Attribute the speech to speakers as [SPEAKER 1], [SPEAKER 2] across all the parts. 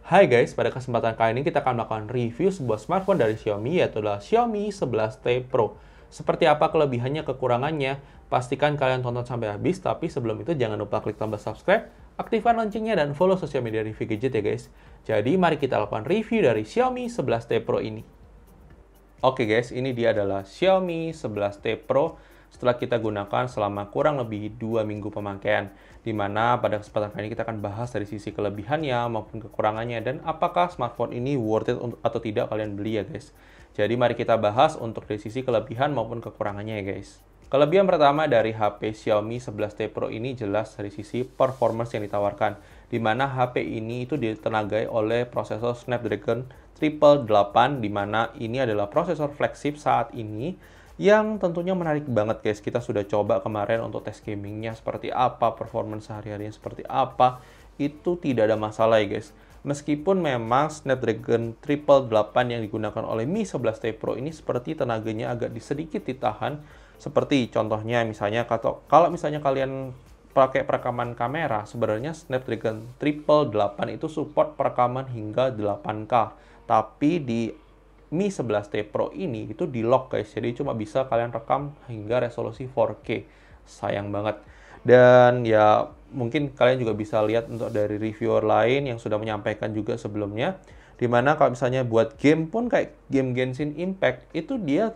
[SPEAKER 1] Hai guys, pada kesempatan kali ini kita akan melakukan review sebuah smartphone dari Xiaomi, yaitu adalah Xiaomi 11T Pro. Seperti apa kelebihannya, kekurangannya, pastikan kalian tonton sampai habis, tapi sebelum itu jangan lupa klik tombol subscribe, aktifkan loncengnya, dan follow sosial media review gadget ya guys. Jadi mari kita lakukan review dari Xiaomi 11T Pro ini. Oke guys, ini dia adalah Xiaomi 11T Pro setelah kita gunakan selama kurang lebih 2 minggu pemakaian. Dimana pada kesempatan kali ini kita akan bahas dari sisi kelebihannya maupun kekurangannya dan apakah smartphone ini worth it atau tidak kalian beli ya guys. Jadi mari kita bahas untuk dari sisi kelebihan maupun kekurangannya ya guys. Kelebihan pertama dari HP Xiaomi 11T Pro ini jelas dari sisi performance yang ditawarkan, di mana HP ini itu ditenagai oleh prosesor Snapdragon 888, di mana ini adalah prosesor flagship saat ini yang tentunya menarik banget guys. Kita sudah coba kemarin untuk tes gamingnya seperti apa, performance sehari-harinya seperti apa, itu tidak ada masalah ya guys. Meskipun memang Snapdragon 888 yang digunakan oleh Mi 11T Pro ini seperti tenaganya agak sedikit ditahan. Seperti contohnya misalnya kalau misalnya kalian pakai perekaman kamera, sebenarnya Snapdragon 888 itu support perekaman hingga 8K. Tapi di Mi 11T Pro ini itu di lock guys, jadi cuma bisa kalian rekam hingga resolusi 4K. Sayang banget. Dan ya mungkin kalian juga bisa lihat untuk dari reviewer lain yang sudah menyampaikan juga sebelumnya, dimana kalau misalnya buat game pun kayak game Genshin Impact itu dia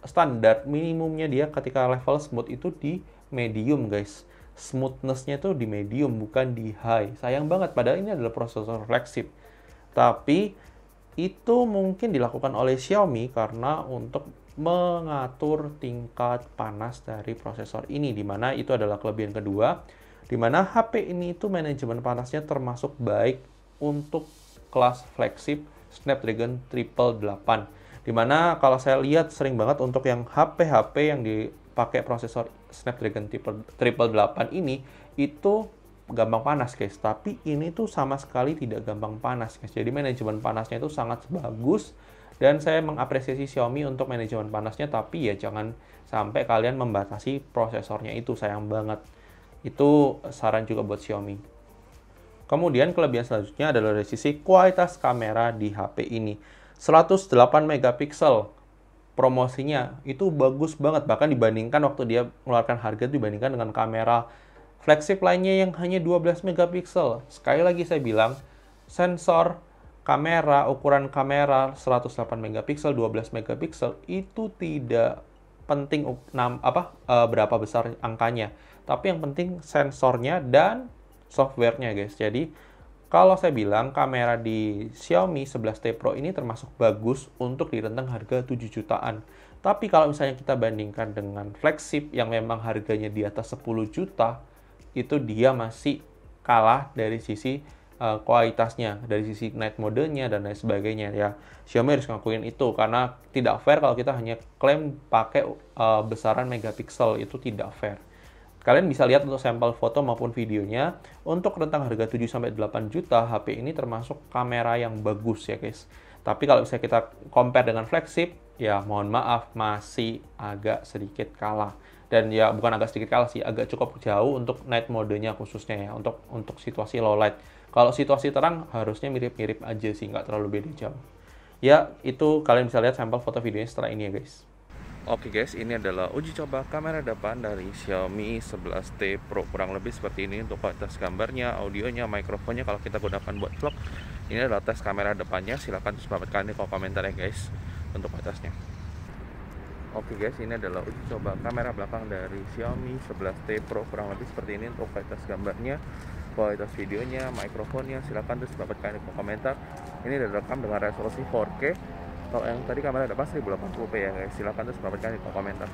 [SPEAKER 1] standar minimumnya dia ketika level smooth itu di medium guys. Smoothness-nya itu di medium bukan di high. Sayang banget, padahal ini adalah prosesor flagship. Tapi itu mungkin dilakukan oleh Xiaomi karena untuk mengatur tingkat panas dari prosesor ini, di mana itu adalah kelebihan kedua, di mana HP ini itu manajemen panasnya termasuk baik untuk kelas flagship Snapdragon 888. Di mana kalau saya lihat sering banget untuk yang HP-HP yang dipakai prosesor Snapdragon 888 ini itu gampang panas guys, tapi ini tuh sama sekali tidak gampang panas guys. Jadi manajemen panasnya itu sangat bagus dan saya mengapresiasi Xiaomi untuk manajemen panasnya, tapi ya jangan sampai kalian membatasi prosesornya, itu sayang banget. Itu saran juga buat Xiaomi. Kemudian kelebihan selanjutnya adalah dari sisi kualitas kamera di HP ini. 108 megapiksel promosinya itu bagus banget, bahkan dibandingkan waktu dia mengeluarkan harga dibandingkan dengan kamera flagship lainnya yang hanya 12 megapiksel. Sekali lagi saya bilang, sensor kamera, ukuran kamera 108 megapiksel, 12 megapiksel itu tidak penting berapa besar angkanya. Tapi yang penting sensornya dan softwarenya guys. Jadi kalau saya bilang kamera di Xiaomi 11T Pro ini termasuk bagus untuk di rentang harga 7 jutaan. Tapi kalau misalnya kita bandingkan dengan flagship yang memang harganya di atas 10 juta, itu dia masih kalah dari sisi kualitasnya, dari sisi night mode-nya dan lain sebagainya ya. Xiaomi harus ngakuin itu karena tidak fair kalau kita hanya klaim pakai besaran megapiksel, itu tidak fair. Kalian bisa lihat untuk sampel foto maupun videonya, untuk rentang harga 7-8 juta, HP ini termasuk kamera yang bagus ya guys. Tapi kalau misalnya kita compare dengan flagship, ya mohon maaf masih agak sedikit kalah. Dan ya bukan agak sedikit kalah sih, agak cukup jauh untuk night mode-nya khususnya ya, untuk situasi low light. Kalau situasi terang harusnya mirip-mirip aja sih, nggak terlalu beda jauh. Ya, itu kalian bisa lihat sampel foto videonya setelah ini ya guys. Oke guys, ini adalah uji coba kamera depan dari Xiaomi 11T Pro. Kurang lebih seperti ini untuk kualitas gambarnya, audionya, mikrofonnya kalau kita gunakan buat vlog. Ini adalah tes kamera depannya, silahkan dapatkan di kolom komentar ya guys untuk kualitasnya. Oke guys, ini adalah uji coba kamera belakang dari Xiaomi 11T Pro. Kurang lebih seperti ini untuk kualitas gambarnya, kualitas videonya, mikrofonnya, silahkan dapatkan di kolom komentar. Ini direkam dengan resolusi 4K. Kalau yang tadi kamera depan 1080p ya guys, silahkan dapatkan di kolom komentar.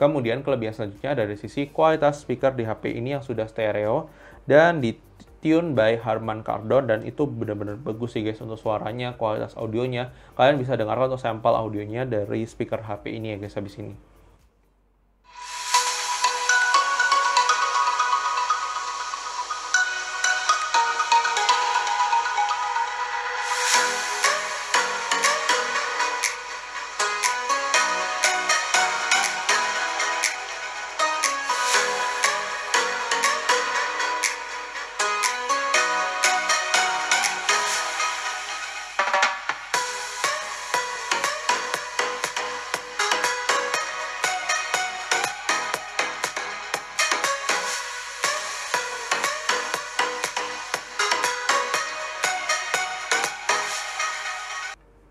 [SPEAKER 1] Kemudian kelebihan selanjutnya dari sisi kualitas speaker di HP ini yang sudah stereo dan di tune by Harman Kardon, dan itu benar-benar bagus sih guys untuk suaranya, kualitas audionya. Kalian bisa dengarkan untuk sampel audionya dari speaker HP ini ya guys habis ini.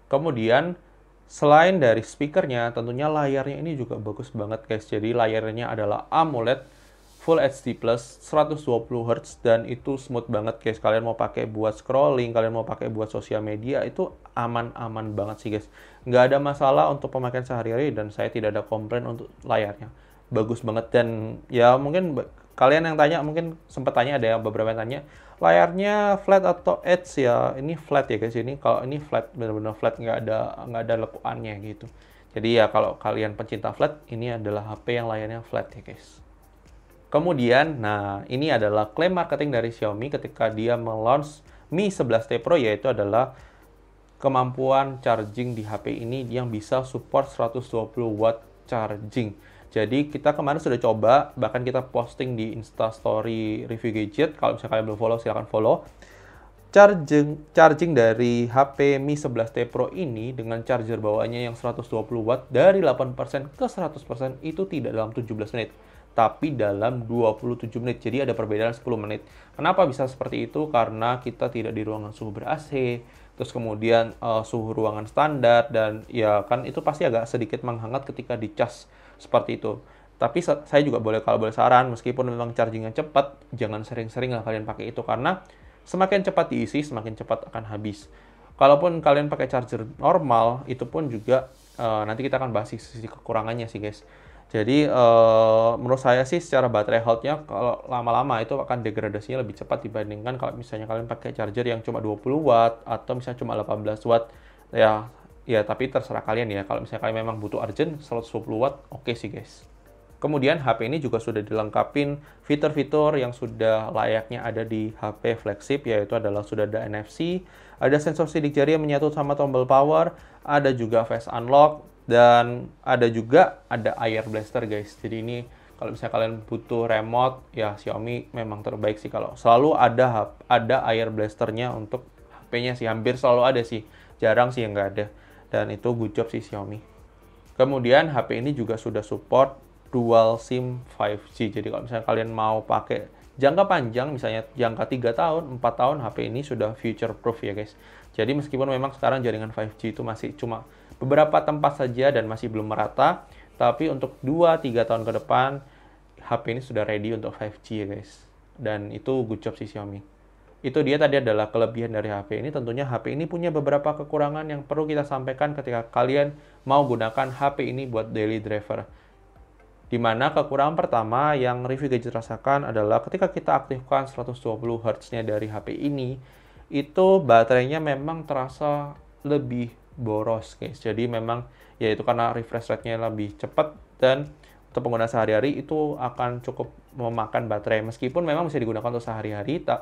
[SPEAKER 1] Kemudian, selain dari speakernya, tentunya layarnya ini juga bagus banget guys. Jadi layarnya adalah AMOLED Full HD Plus 120 Hz dan itu smooth banget guys. Kalian mau pakai buat scrolling, kalian mau pakai buat sosial media, itu aman-aman banget sih guys. Nggak ada masalah untuk pemakaian sehari-hari dan saya tidak ada komplain untuk layarnya. Bagus banget dan ya mungkin kalian yang tanya, mungkin sempat tanya, ada yang beberapa yang tanya, layarnya flat atau edge ya? Ini flat ya guys, ini kalau ini flat, benar-benar flat, nggak ada lekuannya gitu. Jadi ya kalau kalian pencinta flat, ini adalah HP yang layarnya flat ya guys. Kemudian, nah ini adalah klaim marketing dari Xiaomi ketika dia melaunch Mi 11T Pro, yaitu adalah kemampuan charging di HP ini yang bisa support 120 watt charging. Jadi kita kemarin sudah coba, bahkan kita posting di Instastory Review Gadget. Kalau misalnya kalian belum follow, silahkan follow. Charging dari HP Mi 11T Pro ini dengan charger bawaannya yang 120 watt dari 8% ke 100% itu tidak dalam 17 menit, tapi dalam 27 menit. Jadi ada perbedaan 10 menit. Kenapa bisa seperti itu? Karena kita tidak di ruangan suhu ber-AC, terus kemudian suhu ruangan standar, dan ya kan itu pasti agak sedikit menghangat ketika dicas seperti itu. Tapi saya juga kalau boleh saran, meskipun memang chargingnya cepat, jangan sering-sering lah kalian pakai itu, karena semakin cepat diisi, semakin cepat akan habis. Kalaupun kalian pakai charger normal, itu pun juga nanti kita akan bahas sisi kekurangannya sih guys. Jadi menurut saya sih secara baterai health-nya kalau lama-lama itu akan degradasinya lebih cepat dibandingkan kalau misalnya kalian pakai charger yang cuma 20 watt atau misalnya cuma 18 watt. Ya tapi terserah kalian ya. Kalau misalnya kalian memang butuh urgent 120 watt, oke sih guys. Kemudian HP ini juga sudah dilengkapin fitur-fitur yang sudah layaknya ada di HP flagship, yaitu adalah sudah ada NFC, ada sensor sidik jari yang menyatu sama tombol power, ada juga face unlock, dan ada Air Blaster guys. Jadi ini kalau misalnya kalian butuh remote, ya Xiaomi memang terbaik sih, kalau selalu ada Air Blasternya untuk HP-nya sih, hampir selalu ada sih, jarang sih yang nggak ada. Dan itu good job sih Xiaomi. Kemudian HP ini juga sudah support dual SIM 5G. Jadi kalau misalnya kalian mau pakai jangka panjang, misalnya jangka 3 tahun, 4 tahun, HP ini sudah future proof ya guys. Jadi meskipun memang sekarang jaringan 5G itu masih cuma beberapa tempat saja dan masih belum merata, tapi untuk 2-3 tahun ke depan, HP ini sudah ready untuk 5G ya guys. Dan itu good job sih Xiaomi. Itu dia tadi adalah kelebihan dari HP ini. Tentunya HP ini punya beberapa kekurangan yang perlu kita sampaikan ketika kalian mau gunakan HP ini buat daily driver. Dimana kekurangan pertama yang review gadget rasakan adalah ketika kita aktifkan 120 Hz-nya dari HP ini, itu baterainya memang terasa lebih boros guys. Jadi memang yaitu karena refresh rate-nya lebih cepat, dan untuk pengguna sehari-hari itu akan cukup memakan baterai. Meskipun memang bisa digunakan untuk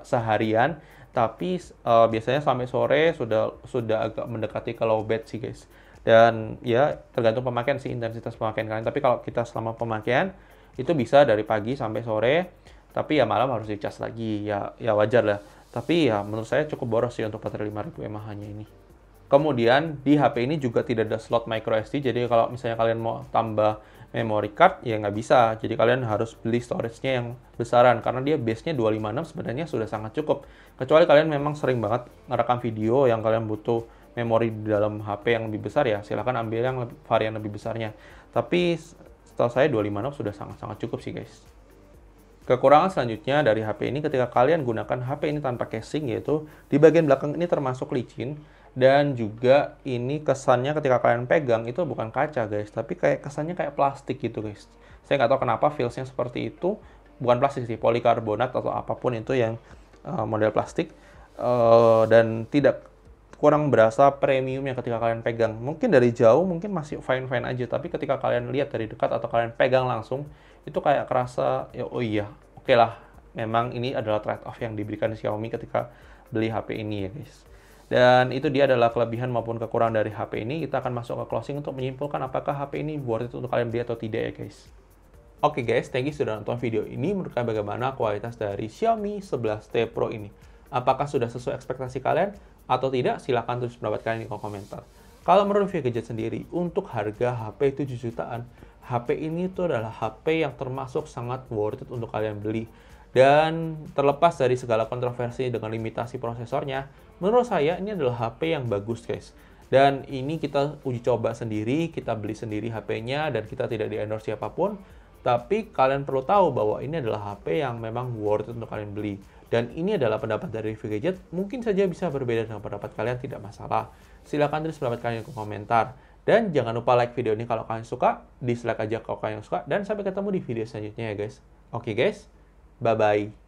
[SPEAKER 1] seharian, tapi biasanya sampai sore sudah agak mendekati ke low bat sih guys. Dan ya tergantung pemakaian sih, intensitas pemakaian kalian. Tapi kalau kita selama pemakaian itu bisa dari pagi sampai sore, tapi ya malam harus dicas lagi. Ya wajar lah. Tapi ya menurut saya cukup boros sih untuk baterai 5000 mAh-nya ini. Kemudian di HP ini juga tidak ada slot micro SD. Jadi kalau misalnya kalian mau tambah memory card ya nggak bisa. Jadi kalian harus beli storage-nya yang besaran, karena dia base-nya 256 sebenarnya sudah sangat cukup. Kecuali kalian memang sering banget ngerekam video yang kalian butuh memori di dalam HP yang lebih besar, ya silahkan ambil yang varian lebih besarnya. Tapi setahu saya 256 sudah sangat-sangat cukup sih guys. Kekurangan selanjutnya dari HP ini ketika kalian gunakan HP ini tanpa casing, yaitu di bagian belakang ini termasuk licin, dan juga ini kesannya ketika kalian pegang itu bukan kaca guys, tapi kayak kesannya kayak plastik gitu guys. Saya nggak tahu kenapa feels-nya seperti itu. Bukan plastik sih, polikarbonat atau apapun itu yang model plastik. Dan tidak kurang berasa premiumnya ketika kalian pegang. Mungkin dari jauh mungkin masih fine-fine aja, tapi ketika kalian lihat dari dekat atau kalian pegang langsung, itu kayak kerasa, ya oh iya, oke lah, memang ini adalah trade-off yang diberikan Xiaomi ketika beli HP ini ya guys. Dan itu dia adalah kelebihan maupun kekurangan dari HP ini. Kita akan masuk ke closing untuk menyimpulkan apakah HP ini worth it untuk kalian beli atau tidak ya guys. Oke guys, thank you sudah nonton video ini. Menurut kalian bagaimana kualitas dari Xiaomi 11T Pro ini? Apakah sudah sesuai ekspektasi kalian? Atau tidak? Silahkan tulis pendapat kalian di kolom komentar. Kalau menurut Via Gadget sendiri, untuk harga HP 7 jutaan, HP ini tuh adalah HP yang termasuk sangat worth it untuk kalian beli. Dan terlepas dari segala kontroversi dengan limitasi prosesornya, menurut saya ini adalah HP yang bagus guys. Dan ini kita uji coba sendiri, kita beli sendiri HP-nya, dan kita tidak di-endorse siapapun. Tapi kalian perlu tahu bahwa ini adalah HP yang memang worth it untuk kalian beli. Dan ini adalah pendapat dari Review Gadget, mungkin saja bisa berbeda dengan pendapat kalian, tidak masalah. Silahkan tulis pendapat kalian di komentar. Dan jangan lupa like video ini kalau kalian suka, dislike aja kalau kalian suka, dan sampai ketemu di video selanjutnya ya guys. Oke guys, bye-bye.